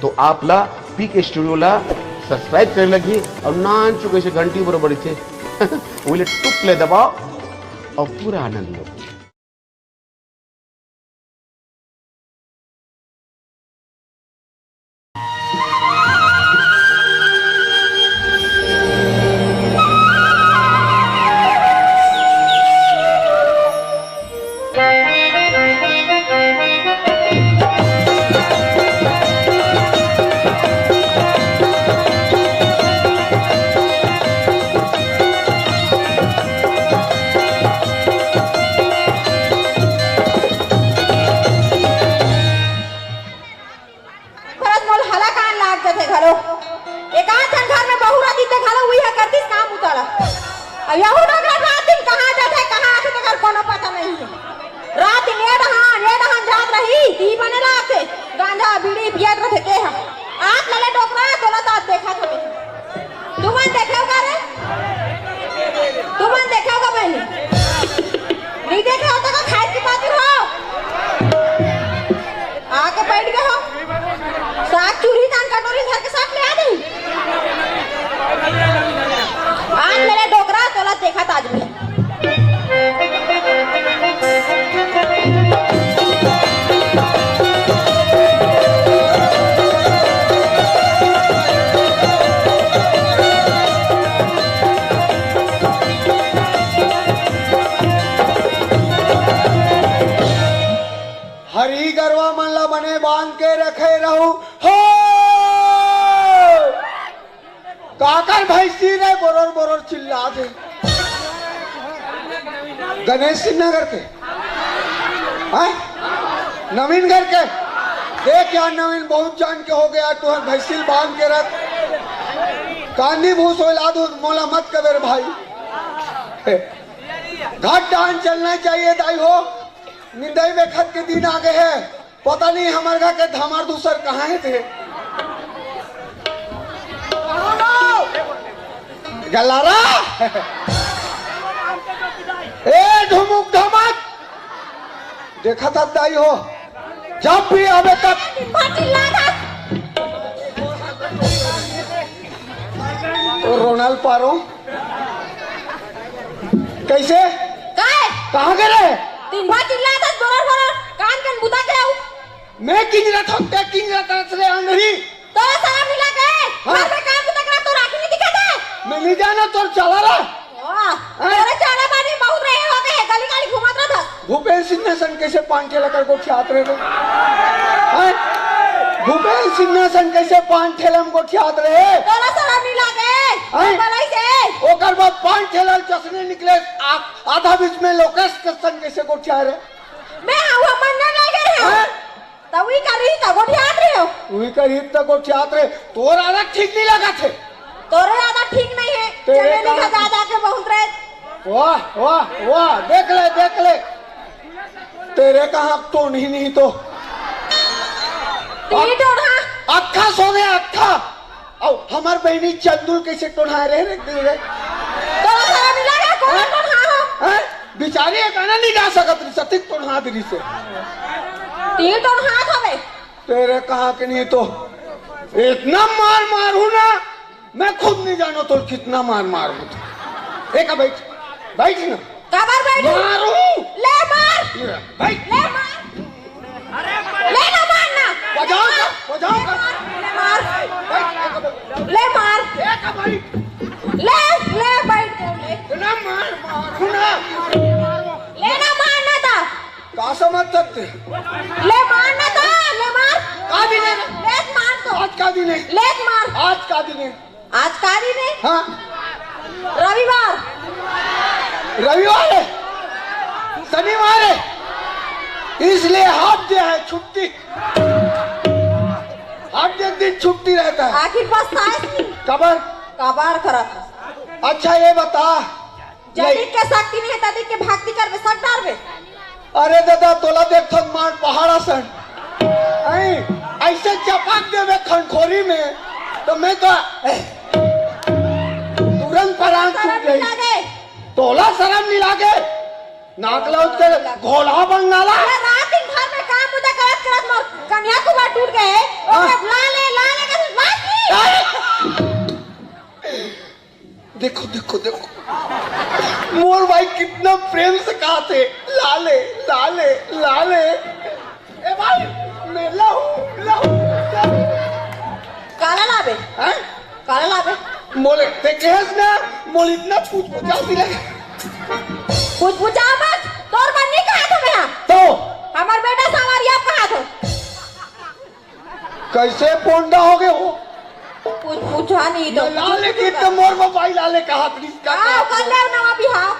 तो आपला peak स्टुडिओला subscribe करायला लगी और नान चुके घंटी बरोबर इथे उले टुकले दबाव और पूरा आनंद लो। हरी गरवा मन ला बने बांध के रखे रहू हो काकर भैंसी रे बोरर बोरर चिल्ला दे। गणेश सिंह नगर के नवीन घर के देख यार नवीन बहुत जान के हो गया तुहर भैंसी बांध के रख कांदी भूस हो ला दो मोला मत कदर भाई घाट डान चलना चाहिए दाई हो निंदाई में खत के दिन आ गए हैं पता नहीं हमारे घर के धमार दूसर कहाँ है थे गलारा ए धुमुक धमक देखा था दाई हो जब भी आवे तक तो रोनाल्ड पारो कैसे कहाँ गए तीन बार चिल्लाता बरोबर बरोबर कान कान बुता के आऊं मैं किंजरा थकते किंजरा तरस रे अंधरी तो सारा मिला के घर में काम बुता करा तो राखी नहीं दिखाता मैं नहीं जाना तो चला रहा वाह अरे चारा बानी बहुत रहे हो गए गली गली घुमात रहा था भूपेश सिन्हा सन कैसे पान ठेला कर को खियात रहे हैं भूपेश सिन्हा सन कैसे पान ठेला में को खियात रहे तो सारा मिला के भलाई से ओकर बाद पान ठेला चसने निकले आधा बीच में लोकेश के सन कैसे को खिया रहे मैं हुआ मन्ना लगे रहे तब ही कर रही था को खियात रहे हो वही करी तक को खियात रहे तोर आदत ठीक नहीं लगा थे तोरे आदत ठीक नहीं है चमेली का दादा के बहुत रहे वाह वाह वाह देख ले तेरे कहाँ तो नहीं तो अक्खा सो गया अक्खा और हमार बहनी चंदुल कैसे टोढ़ा रहे रे तो सारा मिला के कौन टोढ़ा है बिचारी गाना नहीं गा सकत रही सतिक टोढ़ा दरी से तीन टोढ़ा हवे तेरे कहाँ के नहीं तो इतना मार मारू ना मैं खुद नहीं जानो तो कितना मार मारू तो एक बैठ ना कबर बैठ मारू ले मार बैठ ले मार ले ना मारना बजाओ ले मार ले मार ले बैठ ना मारू ना ले ना मारना था का समझ सकते ले मारना था ले मार का दिन है ले मार तो आज का दिन है ले मार आज का दिन है आज का दिन है हाँ रविवार है शनिवार है इसलिए हाफ डे है छुट्टी हाफ डे दिन छुट्टी रहता है आखिर बस कबर खरा अच्छा ये बता जदिक के शक्ति नहीं है तदिक के भक्ति करबे सब डरबे अरे दादा तोला देख थक मार पहाड़ा सन ऐसे चपाक देवे खनखोरी में तो मैं तो तुरंत परान छूट गई तोला शर्म नहीं लागे नाकला उसके घोड़ा बंगाला रात दिन घर में काम उदा करत करत मोर कन्या कुमार टूट गए ओके बुला ले देखो देखो देखो मोर भाई कितना प्रेम से कहा थे लाले लाले लाले। ए भाई मैं लाहू काला लाबे हैं काला लाबे मोले देखे ना मोल इतना पूछ पूछा दिले कुछ पूछा मत तोर बन्नी कहाँ था मैं तो हमार बेटा सावरिया कहाँ था कैसे पोंडा हो गए हो कुछ पूछा नहीं तो लाले की तो मोर मोबाइल लाले कहा प्लीज हाँ कर ले ना अभी हाँ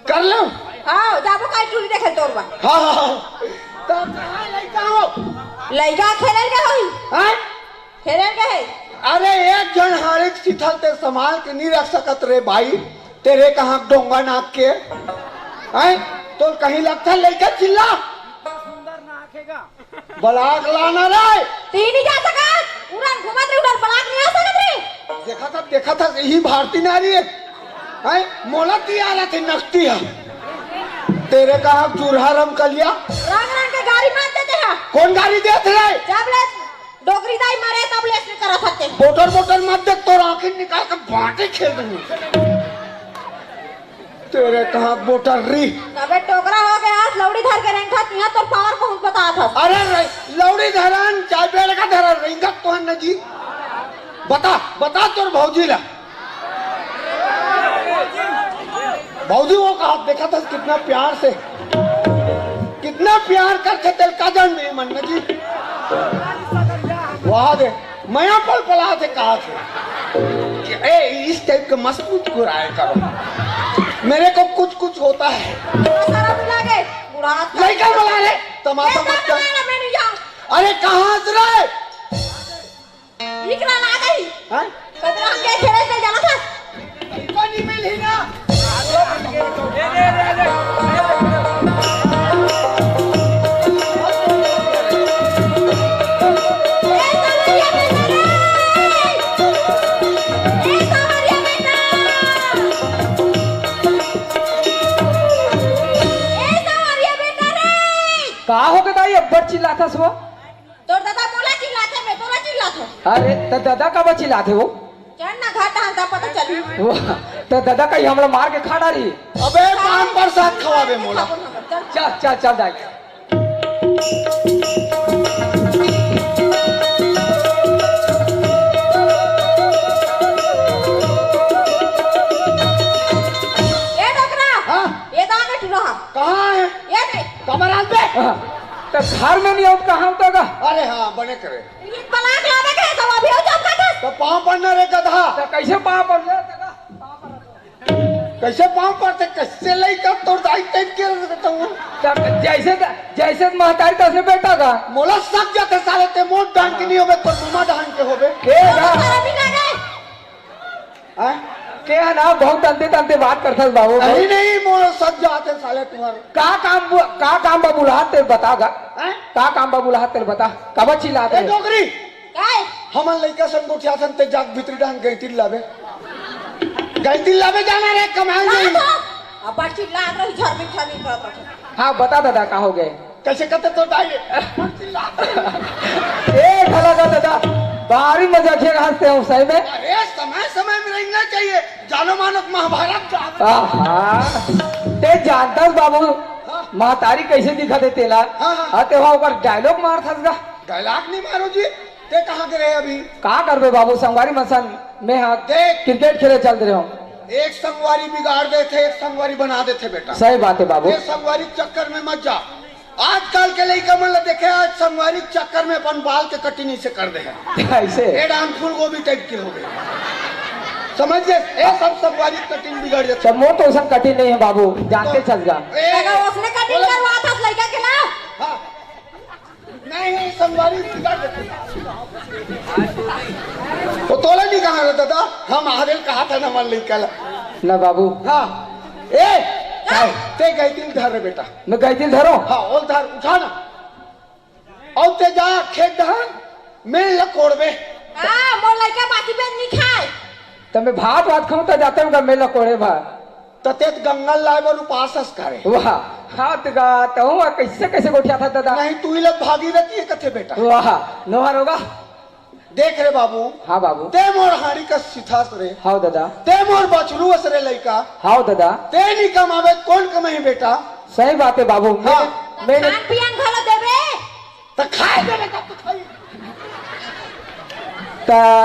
कर लो हाँ जाबो काई टूरी देखे तोर बा हाँ तो कहाँ लड़का हो लइका खेले के होई हैं खेले के है अरे एक जन हर एक सिथल ते संभाल के नहीं रख सकत रे भाई तेरे कहाँ डोंगा नाक के हैं तो कहीं लगता लड़का चिल्ला बलाक लाना रे तीन ही जा सका उड़न घुमत रे उड़न बलाक नहीं आ सकत रे देखा था यही भारतीय नारी है हैं मोलत ही आ रहा थे नकती है तेरे कहाँ चूल्हा रम कर लिया रंग रंग के गाड़ी मार देते हैं कौन गाड़ी देते रहे जब ले डोगरी दाई मारे तब ले इसने करा सकते बोटर मत देख तो आंखें निकाल कर बांटे खेल दूंगी तेरे कहाँ बोटर री कबे टोकरा हो गया लौड़ी धर के रेंखा तिया तो पावर पहुंच बता था अरे लौड़ी धरन चाय पेड़ का धरन रेंगा तो है जी बता बता तोर भौजी ला भौजी वो कहा देखा था कितना प्यार करते तेल का जान नहीं मन जी वहां दे मैं पल थे कहा थे ए इस टाइप का मजबूत कुराए करो मेरे को कुछ होता है सारा मिला गए बुढ़ा लड़का बुला ले तमाशा मत कर मैं नहीं जाऊं अरे कहाँ से रहे निकला ना गई हैं कतरा हम के खेले से जाना था इनको नहीं मिली ना कहा हो गया ये अब्बर चिल्लाता सो तोर दादा मोला चिल्लाते मैं तोरा चिल्लाते अरे तो दादा कब चिल्लाते हो चल ना घाटा हंसा पता चली वाह, तो दादा कहीं हमला मार के खा डाली अबे पान प्रसाद खवाबे मोला चल चल चल जाए ये डोकरा हाँ ये दागे ठुलो हम कहाँ है ये नहीं कमरान पे तो घर में नहीं आउट कहाँ होता अरे हाँ बने करे ये बलाक लावे के तो अभी हो जाओ का तो पाँव पड़ना रे गधा तो कैसे पाँव पड़ गया कैसे पाँव पड़ते कैसे लई कर तोड़ दाई टाइप के रहता हूँ जैसे महतारी तो उसने बेटा का मोला सक जाते साले ते मोट डांग के नहीं होबे तो मुमा डांग के होबे सारा बिना गए हैं के है ना बहुत तंते बात करता बाबू नहीं मोला सक जाते साले तुम्हारे का काम बाबू तेरे बतागा हैं का काम बाबू तेरे बता कब चिल्लाते ए डोगरी काय हमन लइका सन गोठिया सन ते जाग भीतरी डांग गईतिल लावे जाना रे कमाई नहीं अब बड़ चिल्ला रही झरमी झरमी करत हाँ बता दादा का हो गए कैसे कहते तो दाई ए भला का दादा बाहरी मजाकिया हंसते हो सही में अरे समय में रहना चाहिए जानो मानो महाभारत ते जानता बाबू महतारी कैसे दिखा दे तेला हाँ। ते वहाँ ऊपर डायलॉग मार था डायलॉग नहीं मारो जी ते कहाँ के रहे अभी का करबे बाबू संगवारी मसन में हाँ देख क्रिकेट खेले चल रहे हो एक संगवारी बिगाड़ देते एक संगवारी बना देते बेटा सही बात है बाबू ये संगवारी चक्कर में मत जा आजकल के लड़का मन देखे आज संगवारी चक्कर में अपन बाल के कटिंग से कर दे ऐसे एडान फूल गोभी टाइप के हो गए समझ गए सब संगवारी कटिंग बिगड़ जाते तो मोर तो उसन कठिन नहीं है बाबू जानते चल जा अगर उसने कटिंग करवा था लड़का के ना हाँ नहीं संगवारी बिगाड़ देते वो तोला नहीं कहा रहता था हम आगे कहा था ना मन लड़का ना बाबू हाँ ए ते गई दिल धर रे बेटा मैं गई दिल धरो हाँ ओल धर उठा ना और ते जा खेत धान मैं लकोड़बे हां मोर लड़का बाकी पे नहीं खाए तो मैं भात खाऊं तो जाते हूँ मेला कोड़े भात ततेत गंगल लाए बर उपासस करे वाह हाथ गाता हूँ कैसे कैसे गोठिया था दादा नहीं तू ही लग भागी रहती है कथे बेटा वाह नोहर होगा देख रे बाबू हाँ बाबू ते मोर हाड़ी का सिथास रे हाँ दादा ते मोर बचलू असरे लइका हाँ दादा ते नहीं कमावे कौन कमाई बेटा सही बात है बाबू हाँ। मैंने खान पियन घलो देबे तो खाए दे बेटा तू खाई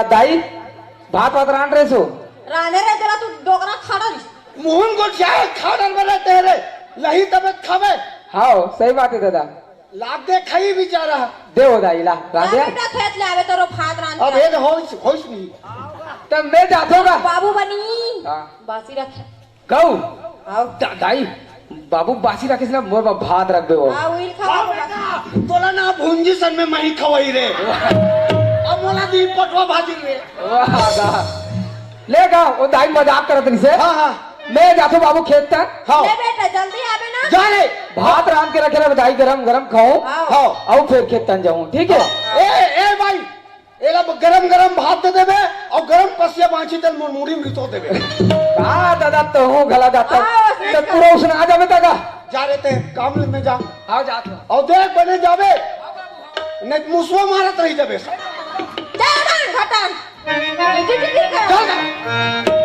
दाई भात वात रान रहे सो राने रे तेरा तू डोकरा खड़ा रही मुहन को जाए खा डर बने तेरे लही तबक खावे हाँ सही बात है दादा लाग दे खाई बेचारा दे हो दाई ला रान दे बेटा खेत ले आवे तोरो भात रान अब के ये होश नहीं तब मैं जाता हूँ बाबू बनी हाँ। बासी रखे कहू आओ दाई बाबू बासी रखे ना मोर भात रख दे वो आ उइल खा तोला ना भुंजी सन में मही खवाई रे अब मोला दी पटवा भाजी रे वाह गा ले गा वो दाई मजाक करत नहीं से हाँ हाँ मैं जाता बाबू खेत तक हाँ ले बेटा जल्दी आवे ना जा रे भात रान के रखे दाई गरम गरम खाओ हाँ आओ फिर खेत तन जाऊं ठीक है ए भाई एला गरम गरम भात दे देबे और गरम पसिया बांची तेल मुड़ी में तो देबे हाँ दादा तो हूँ गला जाता हाँ, उसमें तो पूरा उसने आ जावे तक जा रे ते काम में जा आओ जाता और देख बने जावे नहीं मुसवा मारत रही जाबे जा ना घटन जी जी कर चल